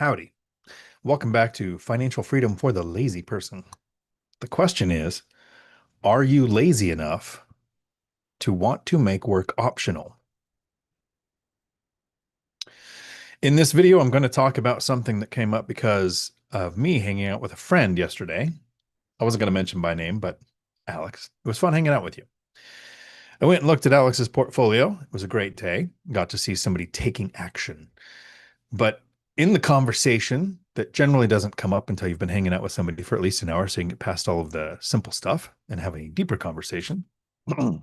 Howdy. Welcome back to Financial Freedom for the Lazy Person. The question is, are you lazy enough to want to make work optional? In this video, I'm going to talk about something that came up because of me hanging out with a friend yesterday. I wasn't going to mention by name, but Alex. It was fun hanging out with you. I went and looked at Alex's portfolio. It was a great day. Got to see somebody taking action. But in the conversation that generally doesn't come up until you've been hanging out with somebody for at least an hour, so you can get past all of the simple stuff and have a deeper conversation. The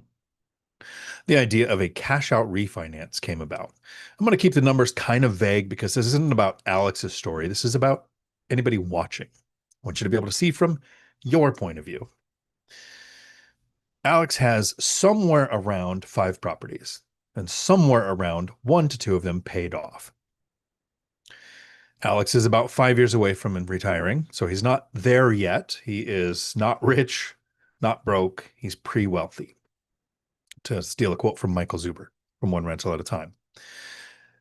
idea of a cash out refinance came about. I'm going to keep the numbers kind of vague because this isn't about Alex's story. This is about anybody watching. I want you to be able to see from your point of view. Alex has somewhere around 5 properties and somewhere around 1 to 2 of them paid off. Alex is about 5 years away from retiring, so he's not there yet. He is not rich, not broke. He's pre-wealthy, to steal a quote from Michael Zuber from One Rental at a Time.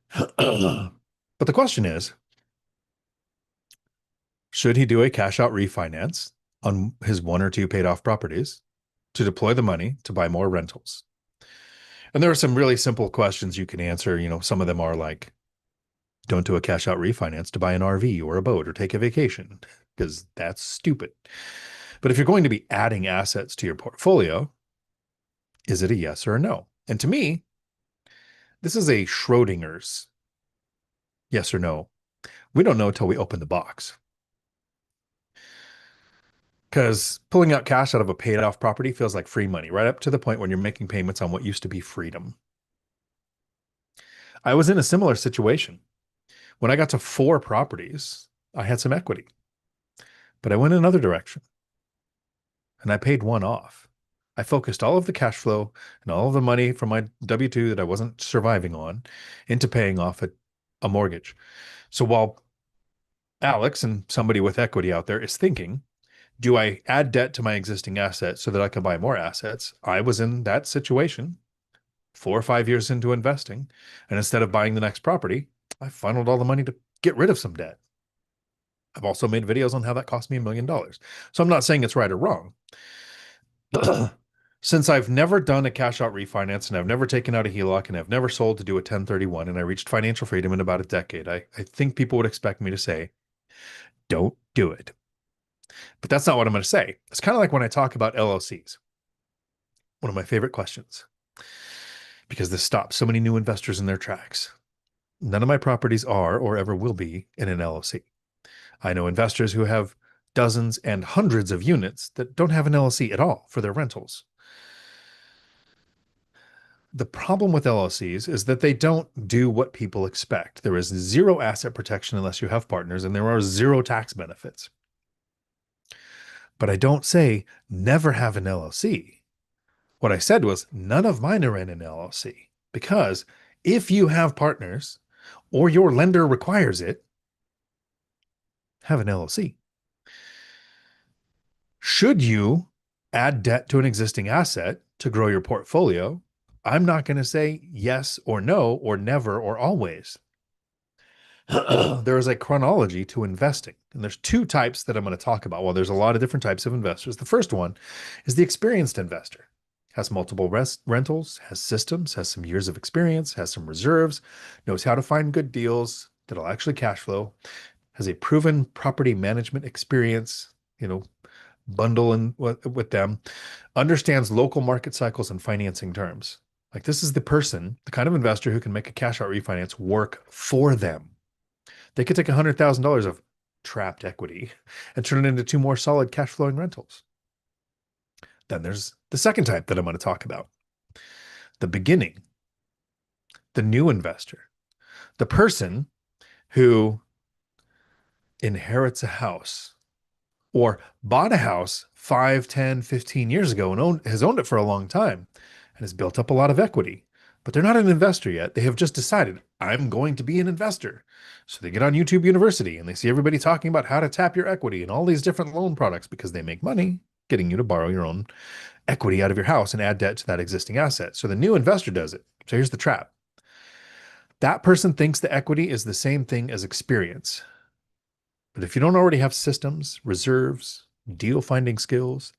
But the question is, should he do a cash out refinance on his 1 or 2 paid off properties to deploy the money to buy more rentals? And there are some really simple questions you can answer. Some of them are like, don't do a cash out refinance to buy an RV or a boat or take a vacation, because that's stupid. But if you're going to be adding assets to your portfolio, is it a yes or a no? And to me, this is a Schrodinger's yes or no. We don't know until we open the box. Because pulling out cash out of a paid off property feels like free money, right up to the point when you're making payments on what used to be freedom. I was in a similar situation. When I got to 4 properties, I had some equity, but I went another direction and I paid 1 off. I focused all of the cash flow and all of the money from my W-2 that I wasn't surviving on into paying off a mortgage. So while Alex and somebody with equity out there is thinking, do I add debt to my existing assets so that I can buy more assets? I was in that situation 4 or 5 years into investing. And instead of buying the next property, I funneled all the money to get rid of some debt. I've also made videos on how that cost me $1 million. So I'm not saying it's right or wrong. Since I've never done a cash out refinance and I've never taken out a HELOC and I've never sold to do a 1031 and I reached financial freedom in about a decade, I think people would expect me to say, don't do it. But that's not what I'm going to say. It's kind of like when I talk about LLCs. One of my favorite questions, because this stops so many new investors in their tracks. None of my properties are or ever will be in an LLC. I know investors who have dozens and hundreds of units that don't have an LLC at all for their rentals. The problem with LLCs is that they don't do what people expect. There is 0 asset protection unless you have partners, and there are 0 tax benefits. But I don't say never have an LLC. What I said was none of mine are in an LLC, because if you have partners or your lender requires it, have an LLC. Should you add debt to an existing asset to grow your portfolio? I'm not going to say yes or no or never or always. There is a chronology to investing, and there's 2 types that I'm going to talk about. Well, there's a lot of different types of investors. The first one is the experienced investor. Has multiple rentals, has systems, has some years of experience, has some reserves, knows how to find good deals that'll actually cash flow, has a proven property management experience, bundle in with them, understands local market cycles and financing terms. Like, this is the person, the kind of investor who can make a cash out refinance work for them. They could take $100,000 of trapped equity and turn it into 2 more solid cash flowing rentals. Then there's the second type that I'm going to talk about. The beginning, the new investor, the person who inherits a house or bought a house 5, 10, 15 years ago and has owned it for a long time and has built up a lot of equity, but they're not an investor yet. They have just decided, I'm going to be an investor. So they get on YouTube University and they see everybody talking about how to tap your equity and all these different loan products because they make money getting you to borrow your own equity out of your house and add debt to that existing asset. So the new investor does it. So here's the trap. That person thinks the equity is the same thing as experience. But if you don't already have systems, reserves, deal finding skills,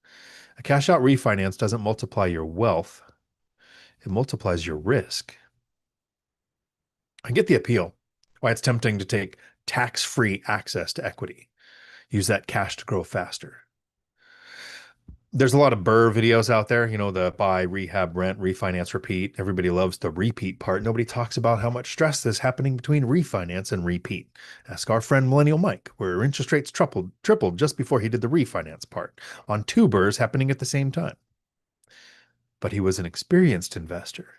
a cash out refinance doesn't multiply your wealth, it multiplies your risk. I get the appeal, why it's tempting to take tax free access to equity, use that cash to grow faster. There's a lot of Burr videos out there, the buy, rehab, rent, refinance, repeat. Everybody loves the repeat part. Nobody talks about how much stress is happening between refinance and repeat. Ask our friend Millennial Mike, where interest rates tripled just before he did the refinance part, on two Burrs happening at the same time. But he was an experienced investor.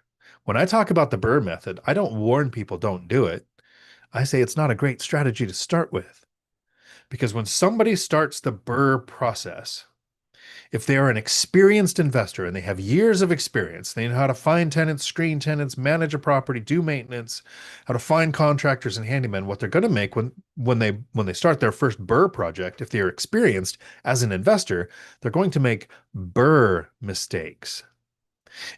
When I talk about the Burr method, I don't warn people don't do it. I say it's not a great strategy to start with. Because when somebody starts the Burr process, if they are an experienced investor and they have years of experience, they know how to find tenants, screen tenants, manage a property, do maintenance, how to find contractors and handymen, what they're going to make when they start their first Burr project, if they are experienced as an investor, they're going to make Burr mistakes.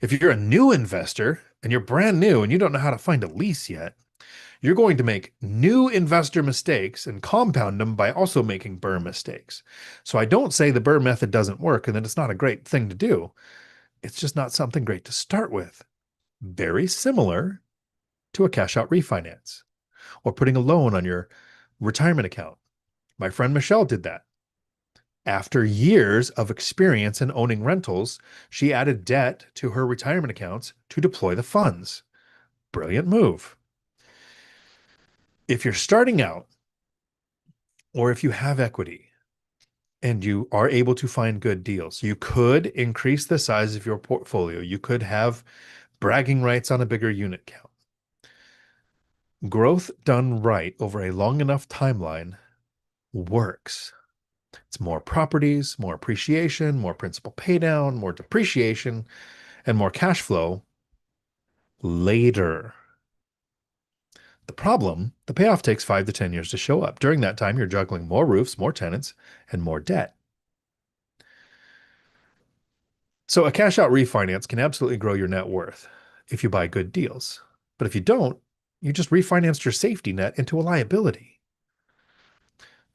If you're a new investor and you're brand new and you don't know how to find a lease yet, you're going to make new investor mistakes and compound them by also making Burr mistakes. So I don't say the Burr method doesn't work and that it's not a great thing to do. It's just not something great to start with. Very similar to a cash out refinance or putting a loan on your retirement account. My friend Michelle did that. After years of experience in owning rentals, she added debt to her retirement accounts to deploy the funds. Brilliant move. If you're starting out, or if you have equity and you are able to find good deals, you could increase the size of your portfolio. You could have bragging rights on a bigger unit count. Growth done right over a long enough timeline works. It's more properties, more appreciation, more principal paydown, more depreciation, and more cash flow later. The payoff takes 5 to 10 years to show up. During that time, you're juggling more roofs, more tenants, and more debt. So a cash out refinance can absolutely grow your net worth if you buy good deals. But if you don't, you just refinanced your safety net into a liability.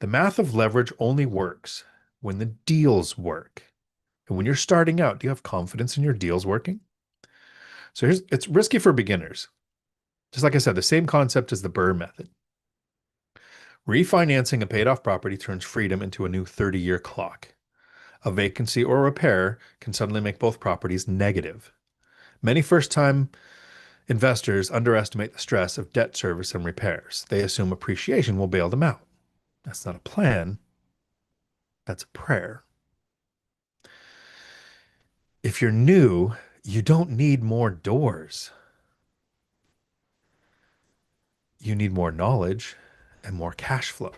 The math of leverage only works when the deals work. And when you're starting out, do you have confidence in your deals working? So it's risky for beginners. Just like I said, the same concept as the Burr method. Refinancing a paid off property turns freedom into a new 30-year clock. A vacancy or repair can suddenly make both properties negative. Many first-time investors underestimate the stress of debt service and repairs. They assume appreciation will bail them out. That's not a plan. That's a prayer. If you're new, you don't need more doors. You need more knowledge and more cash flow.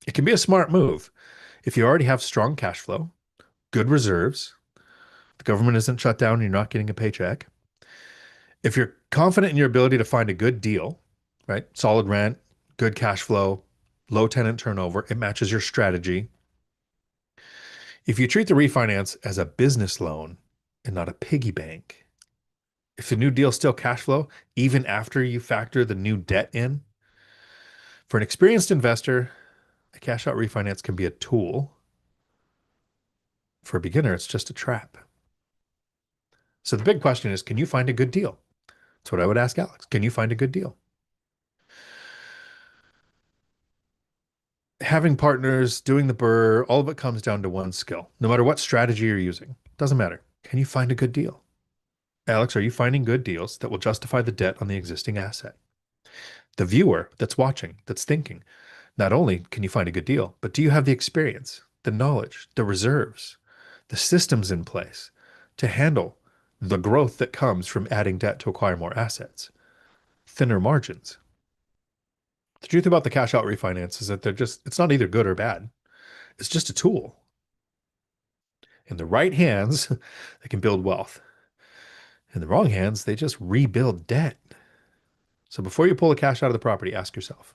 It can be a smart move. If you already have strong cash flow, good reserves, the government isn't shut down and you're not getting a paycheck. If you're confident in your ability to find a good deal, right? Solid rent, good cash flow, low tenant turnover, it matches your strategy. If you treat the refinance as a business loan and not a piggy bank, if the new deal still cash flow, even after you factor the new debt in, for an experienced investor, a cash out refinance can be a tool. For a beginner, it's just a trap. So the big question is, can you find a good deal? That's what I would ask Alex. Can you find a good deal? Having partners, doing the Burr, all of it comes down to one skill. No matter what strategy you're using, doesn't matter. Can you find a good deal? Alex, are you finding good deals that will justify the debt on the existing asset? The viewer that's watching, that's thinking, not only can you find a good deal, but do you have the experience, the knowledge, the reserves, the systems in place to handle the growth that comes from adding debt to acquire more assets, thinner margins? The truth about the cash out refinance is that it's not either good or bad. It's just a tool. In the right hands, they can build wealth. In the wrong hands, they just rebuild debt. So before you pull the cash out of the property, ask yourself,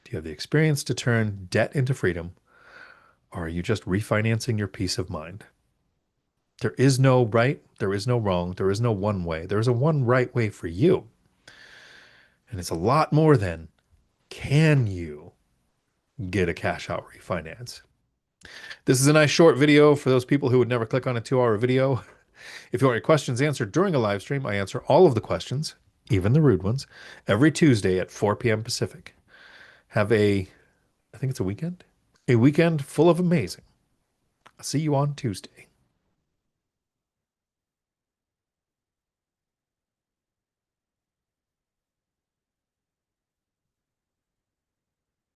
do you have the experience to turn debt into freedom, or are you just refinancing your peace of mind? There is no right, there is no wrong, there is no one way. There is a one right way for you. And it's a lot more than can you. get a cash out refinance. This is a nice short video for those people who would never click on a 2-hour video. If you want your questions answered during a live stream, I answer all of the questions, even the rude ones, every Tuesday at 4 p.m. Pacific. Have I think it's a weekend full of amazing. I'll see you on Tuesday.